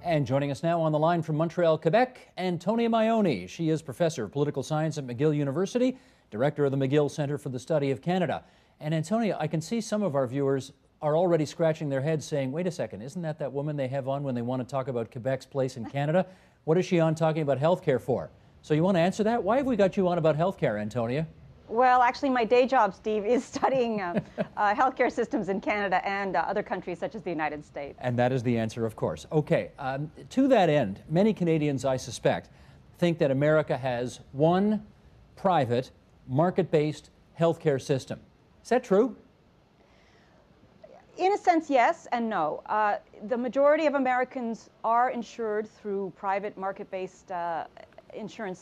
And joining us now on the line from Montreal, Quebec, Antonia Maioni. She is Professor of Political Science at McGill University, Director of the McGill Centre for the Study of Canada. And Antonia, I can see some of our viewers are already scratching their heads saying, wait a second, isn't that woman they have on when they want to talk about Quebec's place in Canada? What is she on talking about healthcare for? So you want to answer that? Why have we got you on about healthcare, Antonia? Well, actually, my day job, Steve, is studying healthcare systems in Canada and other countries such as the United States. And that is the answer, of course. Okay, to that end, many Canadians, I suspect, think that America has one private, market-based healthcare system. Is that true? In a sense, yes and no. The majority of Americans are insured through private market-based insurance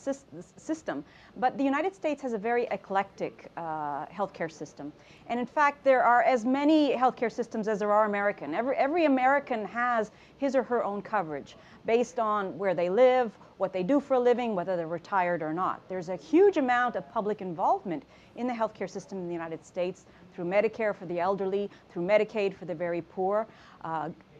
system, but the United States has a very eclectic healthcare system. And in fact, there are as many healthcare systems as there are American. Every American has his or her own coverage based on where they live, what they do for a living, whether they're retired or not. There's a huge amount of public involvement in the healthcare system in the United States through Medicare for the elderly, through Medicaid for the very poor.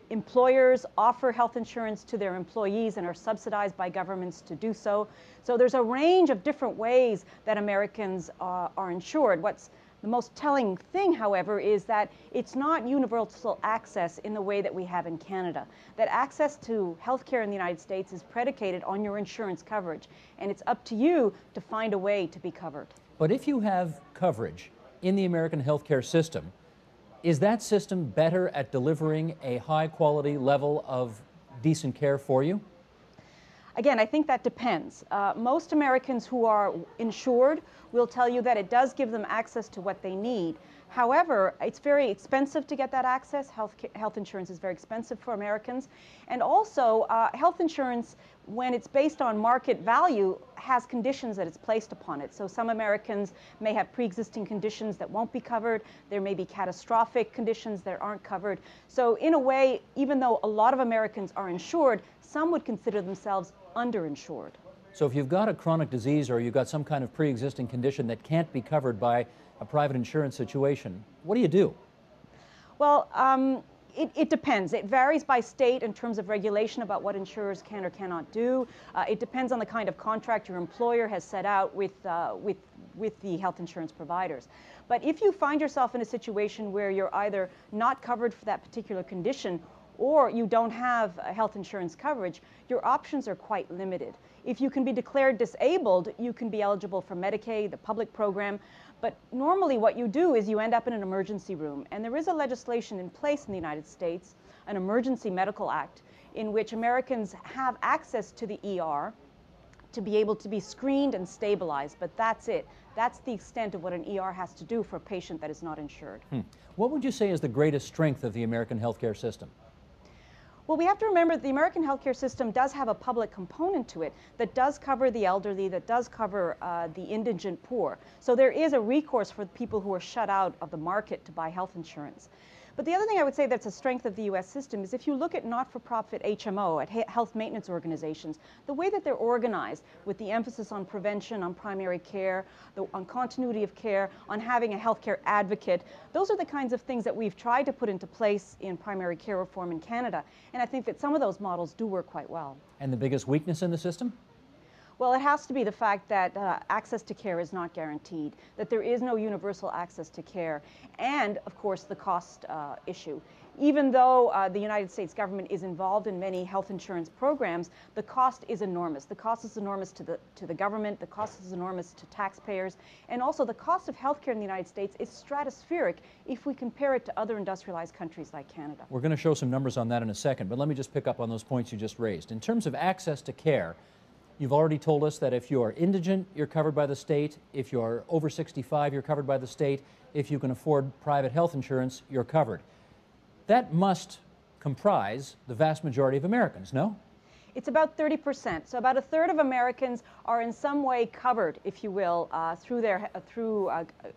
Employers offer health insurance to their employees and are subsidized by governments to do so. So there's a range of different ways that Americans are insured. What's the most telling thing, however, is that it's not universal access in the way that we have in Canada. That access to health care in the United States is predicated on your insurance coverage, and it's up to you to find a way to be covered. But if you have coverage in the American healthcare system, is that system better at delivering a high-quality level of decent care for you? Again, I think that depends. Most Americans who are insured will tell you that it does give them access to what they need. However, it's very expensive to get that access. Health insurance is very expensive for Americans. And also, health insurance, when it's based on market value, has conditions that it's placed upon it. So some Americans may have pre-existing conditions that won't be covered. There may be catastrophic conditions that aren't covered. So in a way, even though a lot of Americans are insured, some would consider themselves underinsured. So if you've got a chronic disease or you've got some kind of pre-existing condition that can't be covered by a private insurance situation, what do you do? Well, it depends. It varies by state in terms of regulation about what insurers can or cannot do. It depends on the kind of contract your employer has set out with the health insurance providers. But if you find yourself in a situation where you're either not covered for that particular condition or you don't have health insurance coverage, your options are quite limited. If you can be declared disabled, you can be eligible for Medicaid, the public program. But normally what you do is you end up in an emergency room. And there is a legislation in place in the United States, an Emergency Medical Act, in which Americans have access to the ER to be able to be screened and stabilized. But that's it. That's the extent of what an ER has to do for a patient that is not insured. What would you say is the greatest strength of the American healthcare system? Well, we have to remember that the American healthcare system does have a public component to it that does cover the elderly, that does cover the indigent poor. So there is a recourse for people who are shut out of the market to buy health insurance. But the other thing I would say that's a strength of the U.S. system is if you look at not-for-profit HMO, at health maintenance organizations, the way that they're organized with the emphasis on prevention, on primary care, on continuity of care, on having a healthcare advocate, those are the kinds of things that we've tried to put into place in primary care reform in Canada. And I think that some of those models do work quite well. And the biggest weakness in the system? Well, it has to be the fact that access to care is not guaranteed, that there is no universal access to care, and, of course, the cost issue. Even though the United States government is involved in many health insurance programs, the cost is enormous. The cost is enormous to the government, the cost is enormous to taxpayers, and also the cost of health care in the United States is stratospheric if we compare it to other industrialized countries like Canada. We're going to show some numbers on that in a second, but let me just pick up on those points you just raised. In terms of access to care, you've already told us that if you're indigent, you're covered by the state. If you're over 65, you're covered by the state. If you can afford private health insurance, you're covered. That must comprise the vast majority of Americans, no? It's about 30%. So about a third of Americans are in some way covered, if you will, through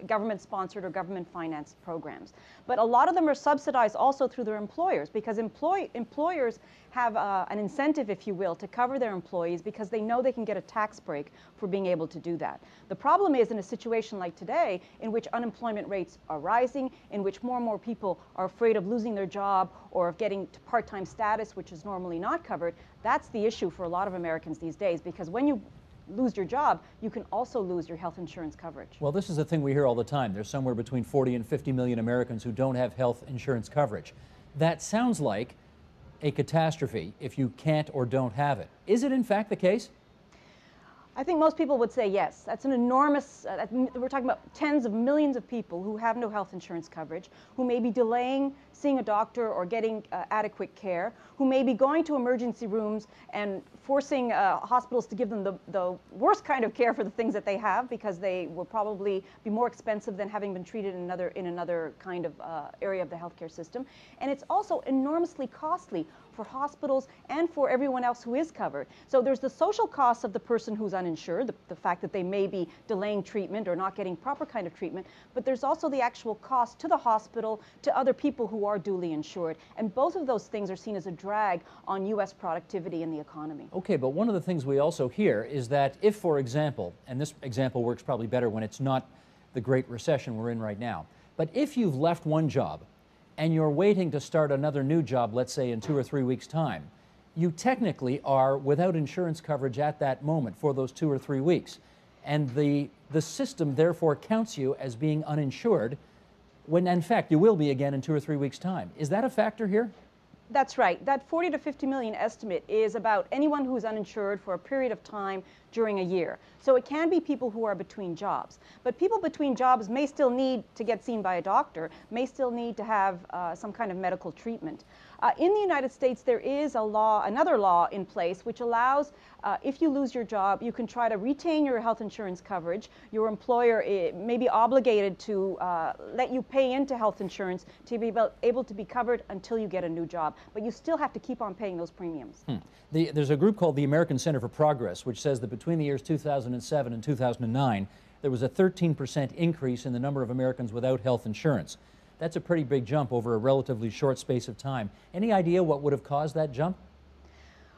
government-sponsored or government-financed programs. But a lot of them are subsidized also through their employers, because employers have an incentive, if you will, to cover their employees because they know they can get a tax break for being able to do that. The problem is in a situation like today, in which unemployment rates are rising, in which more and more people are afraid of losing their job or of getting to part-time status, which is normally not covered, that's the issue for a lot of Americans these days, because when you lose your job, you can also lose your health insurance coverage. Well, this is a thing we hear all the time. There's somewhere between 40 and 50 million Americans who don't have health insurance coverage. That sounds like a catastrophe if you can't or don't have it. Is it in fact the case? I think most people would say yes. That's an enormous, we're talking about tens of millions of people who have no health insurance coverage, who may be delaying seeing a doctor or getting adequate care, who may be going to emergency rooms and forcing hospitals to give them the worst kind of care for the things that they have, because they will probably be more expensive than having been treated in another kind of area of the healthcare system. And it's also enormously costly for hospitals and for everyone else who is covered. So there's the social costs of the person who's uninsured, the fact that they may be delaying treatment or not getting proper kind of treatment, but there's also the actual cost to the hospital, to other people who are duly insured. And both of those things are seen as a drag on U.S. productivity and the economy. Okay, but one of the things we also hear is that if, for example, and this example works probably better when it's not the Great Recession we're in right now, but if you've left one job and you're waiting to start another new job, let's say in 2 or 3 weeks' time, you technically are without insurance coverage at that moment for those 2 or 3 weeks. And the system therefore counts you as being uninsured when in fact you will be again in 2 or 3 weeks' time. Is that a factor here? That's right. That 40 to 50 million estimate is about anyone who is uninsured for a period of time during a year. So it can be people who are between jobs. But people between jobs may still need to get seen by a doctor, may still need to have some kind of medical treatment. In the United States, there is a law, another law in place, which allows, if you lose your job, you can try to retain your health insurance coverage. Your employer may be obligated to let you pay into health insurance to be able to be covered until you get a new job. But you still have to keep on paying those premiums. There's a group called the American Center for Progress, which says that between the years 2007 and 2009, there was a 13% increase in the number of Americans without health insurance. That's a pretty big jump over a relatively short space of time. Any idea what would have caused that jump?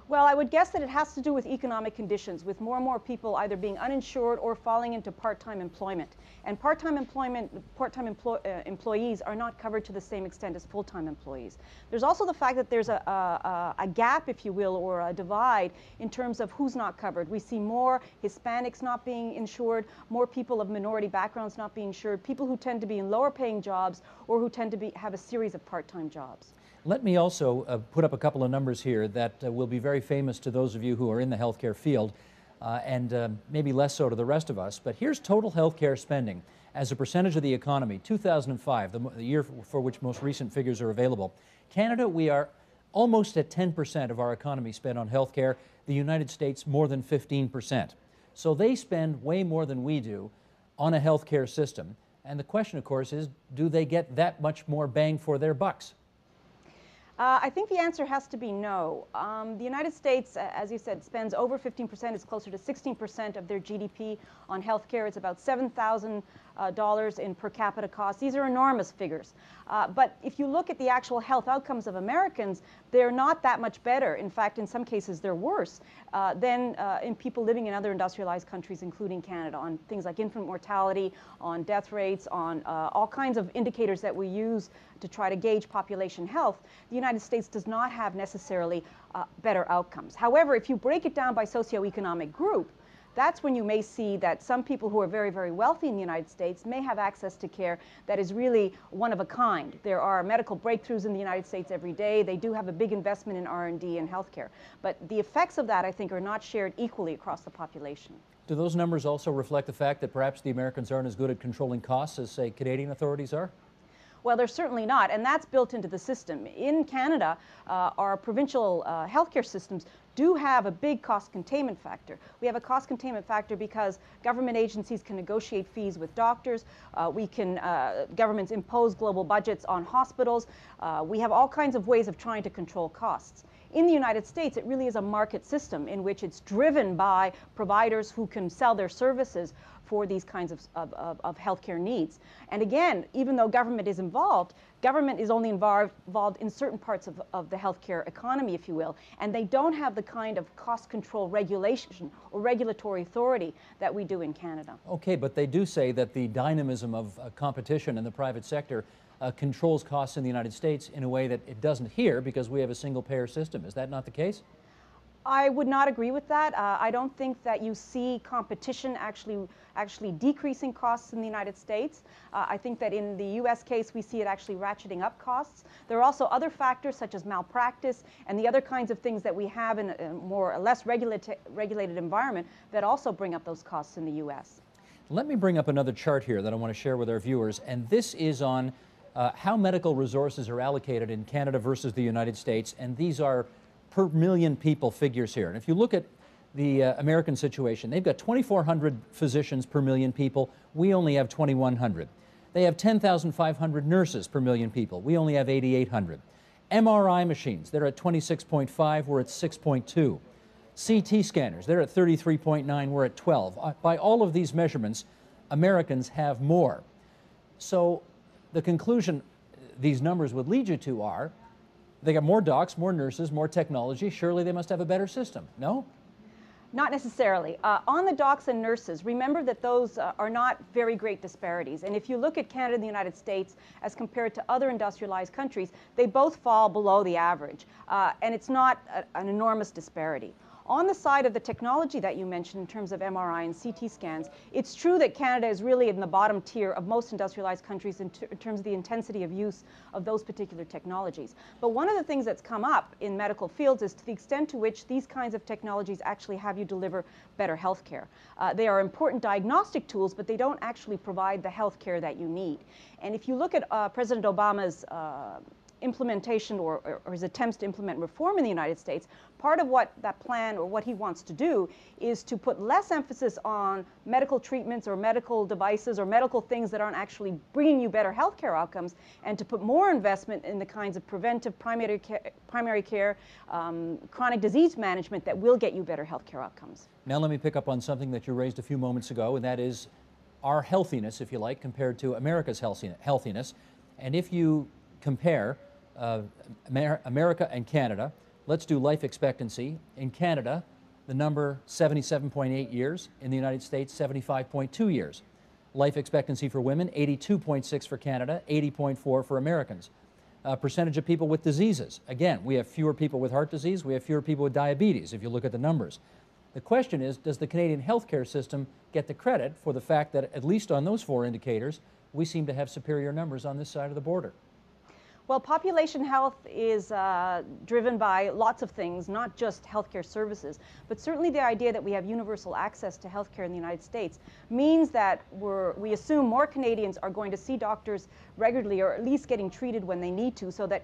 Well, I would guess that it has to do with economic conditions, with more and more people either being uninsured or falling into part-time employment. And part-time employees are not covered to the same extent as full-time employees. There's also the fact that there's a gap, if you will, or a divide in terms of who's not covered. We see more Hispanics not being insured, more people of minority backgrounds not being insured, people who tend to be in lower-paying jobs or who tend to have a series of part-time jobs. Let me also put up a couple of numbers here that will be very famous to those of you who are in the healthcare field and maybe less so to the rest of us. But here's total healthcare spending as a percentage of the economy. 2005, the year for which most recent figures are available. Canada, we are almost at 10% of our economy spent on healthcare. The United States, more than 15%. So they spend way more than we do on a healthcare system. And the question, of course, is do they get that much more bang for their bucks? I think the answer has to be no. The United States, as you said, spends over 15%. It's closer to 16% of their GDP on health care. It's about $7,000 in per capita costs. These are enormous figures. But if you look at the actual health outcomes of Americans, they're not that much better. In fact, in some cases, they're worse than in people living in other industrialized countries, including Canada, on things like infant mortality, on death rates, on all kinds of indicators that we use to try to gauge population health. The United States does not have necessarily better outcomes. However, if you break it down by socioeconomic group, that's when you may see that some people who are very, very wealthy in the United States may have access to care that is really one of a kind. There are medical breakthroughs in the United States every day. They do have a big investment in R&D and healthcare. But the effects of that, I think, are not shared equally across the population. Do those numbers also reflect the fact that perhaps the Americans aren't as good at controlling costs as, say, Canadian authorities are? Well, they're certainly not, and that's built into the system. In Canada, our provincial healthcare systems do have a big cost containment factor. We have a cost containment factor because government agencies can negotiate fees with doctors. Governments impose global budgets on hospitals. We have all kinds of ways of trying to control costs. In the United States, it really is a market system in which it's driven by providers who can sell their services for these kinds of healthcare needs. And again, even though government is involved, government is only involved in certain parts of the healthcare economy, if you will, and they don't have the kind of cost control regulation or regulatory authority that we do in Canada. Okay, but they do say that the dynamism of competition in the private sector controls costs in the United States in a way that it doesn't here because we have a single-payer system. Is that not the case? I would not agree with that. I don't think that you see competition actually decreasing costs in the United States. I think that in the U.S. case, we see it actually ratcheting up costs. There are also other factors such as malpractice and the other kinds of things that we have in a more or less regulated environment that also bring up those costs in the U.S. Let me bring up another chart here that I want to share with our viewers, and this is on how medical resources are allocated in Canada versus the United States, and these are per million people figures here. And if you look at the American situation, they've got 2,400 physicians per million people. We only have 2,100. They have 10,500 nurses per million people. We only have 8,800. MRI machines, they're at 26.5, we're at 6.2. CT scanners, they're at 33.9, we're at 12. By all of these measurements, Americans have more. So the conclusion these numbers would lead you to are, they got more docs, more nurses, more technology. Surely they must have a better system, no? Not necessarily. On the docs and nurses, remember that those are not very great disparities. And if you look at Canada and the United States as compared to other industrialized countries, they both fall below the average. And it's not an enormous disparity. On the side of the technology that you mentioned in terms of MRI and CT scans, it's true that Canada is really in the bottom tier of most industrialized countries in terms of the intensity of use of those particular technologies. But one of the things that's come up in medical fields is to the extent to which these kinds of technologies actually have you deliver better health care. They are important diagnostic tools, but they don't actually provide the health care that you need. And if you look at President Obama's implementation or his attempts to implement reform in the United States, part of what that plan or what he wants to do is to put less emphasis on medical treatments or medical devices or medical things that aren't actually bringing you better healthcare outcomes, and to put more investment in the kinds of preventive primary care, chronic disease management that will get you better healthcare outcomes. Now let me pick up on something that you raised a few moments ago, and that is our healthiness, if you like, compared to America's healthiness. And if you compare America and Canada, let's do life expectancy. In Canada, the number 77.8 years. In the United States, 75.2 years. Life expectancy for women, 82.6 for Canada, 80.4 for Americans. Percentage of people with diseases. Again, we have fewer people with heart disease, we have fewer people with diabetes, if you look at the numbers. The question is, does the Canadian healthcare system get the credit for the fact that, at least on those four indicators, we seem to have superior numbers on this side of the border? Well, population health is driven by lots of things, not just healthcare services, but certainly the idea that we have universal access to healthcare in the United States means that we assume more Canadians are going to see doctors regularly, or at least getting treated when they need to, so that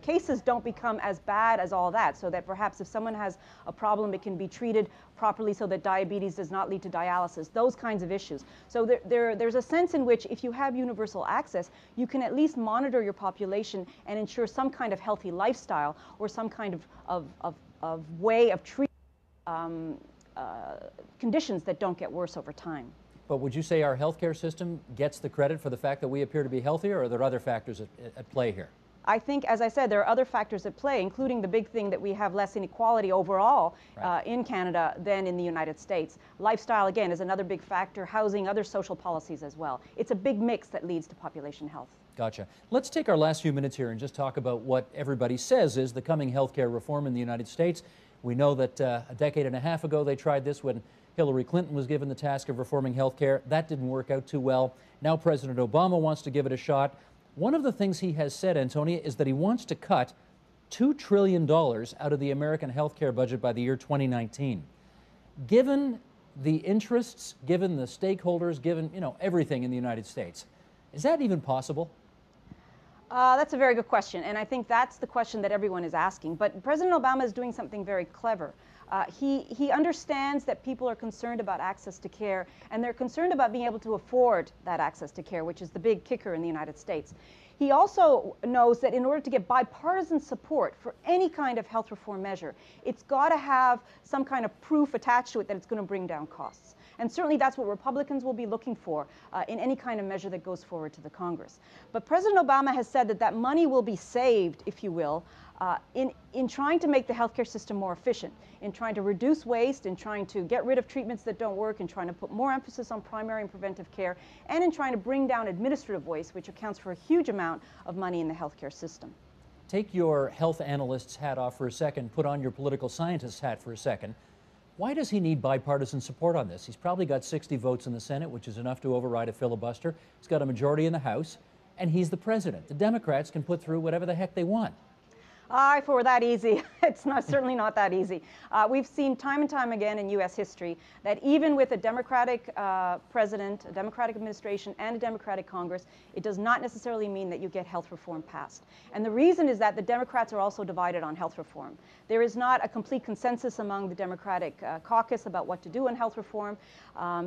cases don't become as bad as all that, so that perhaps if someone has a problem, it can be treated properly so that diabetes does not lead to dialysis, those kinds of issues. So there's a sense in which if you have universal access, you can at least monitor your population and ensure some kind of healthy lifestyle or some kind of way of treating conditions that don't get worse over time. But would you say our healthcare system gets the credit for the fact that we appear to be healthier, or are there other factors at play here? I think, as I said, there are other factors at play, including the big thing that we have less inequality overall in Canada than in the United States. Lifestyle, again, is another big factor, housing, other social policies as well. It's a big mix that leads to population health. Gotcha. Let's take our last few minutes here and just talk about what everybody says is the coming healthcare reform in the United States. We know that a decade and a half ago they tried this when Hillary Clinton was given the task of reforming healthcare. That didn't work out too well. Now President Obama wants to give it a shot. One of the things he has said, Antonia, is that he wants to cut $2 trillion out of the American healthcare budget by the year 2019. Given the interests, given the stakeholders, given everything in the United States, is that even possible? That's a very good question, and I think that's the question that everyone is asking. But President Obama is doing something very clever. He understands that people are concerned about access to care, and they're concerned about being able to afford that access to care, which is the big kicker in the United States. He also knows that in order to get bipartisan support for any kind of health reform measure, it's got to have some kind of proof attached to it that it's going to bring down costs. And certainly that's what Republicans will be looking for in any kind of measure that goes forward to the Congress. But President Obama has said that that money will be saved, if you will, in trying to make the healthcare system more efficient, in trying to reduce waste, in trying to get rid of treatments that don't work, in trying to put more emphasis on primary and preventive care, and in trying to bring down administrative waste, which accounts for a huge amount of money in the healthcare system. Take your health analyst's hat off for a second, put on your political scientist's hat for a second. Why does he need bipartisan support on this? He's probably got 60 votes in the Senate, which is enough to override a filibuster. He's got a majority in the House, and he's the president. The Democrats can put through whatever the heck they want. If it were that easy, it's certainly not that easy. We've seen time and time again in U.S. history that even with a Democratic president, a Democratic administration, and a Democratic Congress, it does not necessarily mean that you get health reform passed. And the reason is that the Democrats are also divided on health reform. There is not a complete consensus among the Democratic caucus about what to do in health reform.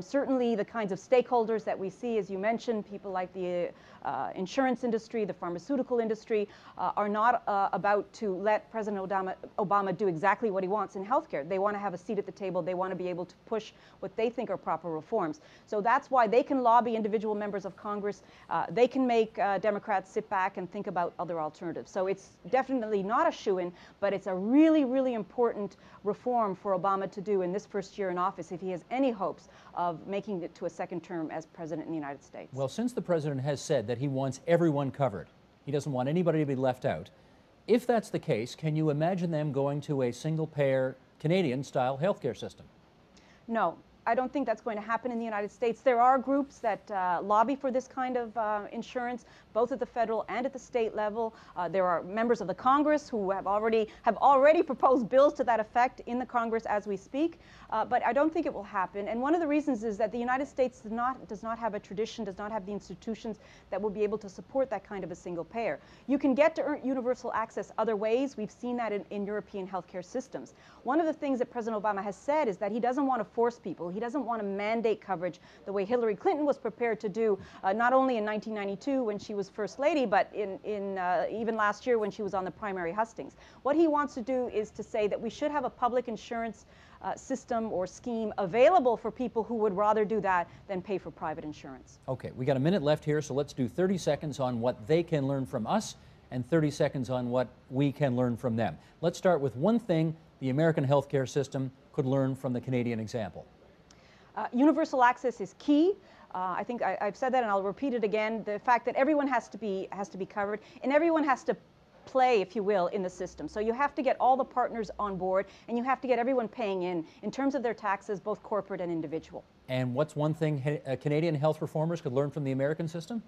Certainly the kinds of stakeholders that we see, as you mentioned, people like the insurance industry, the pharmaceutical industry, are not about to let President Obama do exactly what he wants in healthcare. They want to have a seat at the table. They want to be able to push what they think are proper reforms. So that's why they can lobby individual members of Congress. They can make Democrats sit back and think about other alternatives. So it's definitely not a shoo-in, but it's a really, really important reform for Obama to do in this first year in office if he has any hopes of making it to a second term as president in the United States. Well, since the president has said that he wants everyone covered, he doesn't want anybody to be left out, if that's the case, can you imagine them going to a single-payer Canadian-style healthcare system? No. I don't think that's going to happen in the United States. There are groups that lobby for this kind of insurance, both at the federal and at the state level. There are members of the Congress who have already proposed bills to that effect in the Congress as we speak. But I don't think it will happen. And one of the reasons is that the United States does not have a tradition, does not have the institutions that will be able to support that kind of a single payer. You can get to universal access other ways. We've seen that in European healthcare systems. One of the things that President Obama has said is that he doesn't want to force people. He doesn't want to mandate coverage the way Hillary Clinton was prepared to do, not only in 1992 when she was First Lady, but even last year when she was on the primary hustings. What he wants to do is to say that we should have a public insurance system or scheme available for people who would rather do that than pay for private insurance. Okay, we got a minute left here, so let's do 30 seconds on what they can learn from us and 30 seconds on what we can learn from them. Let's start with one thing the American healthcare system could learn from the Canadian example. Universal access is key. I think I've said that and I'll repeat it again. The fact that everyone has to be covered and everyone has to play, if you will, in the system. So you have to get all the partners on board and you have to get everyone paying in terms of their taxes, both corporate and individual. And what's one thing Canadian health reformers could learn from the American system?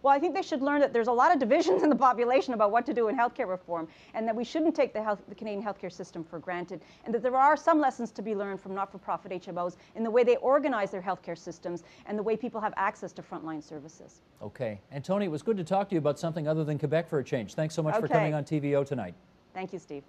Well, I think they should learn that there's a lot of divisions in the population about what to do in healthcare reform, and that we shouldn't take the Canadian healthcare system for granted, and that there are some lessons to be learned from not-for-profit HMOs in the way they organize their healthcare systems and the way people have access to frontline services. Okay. Antonia, it was good to talk to you about something other than Quebec for a change. Thanks so much for coming on TVO tonight. Thank you, Steve.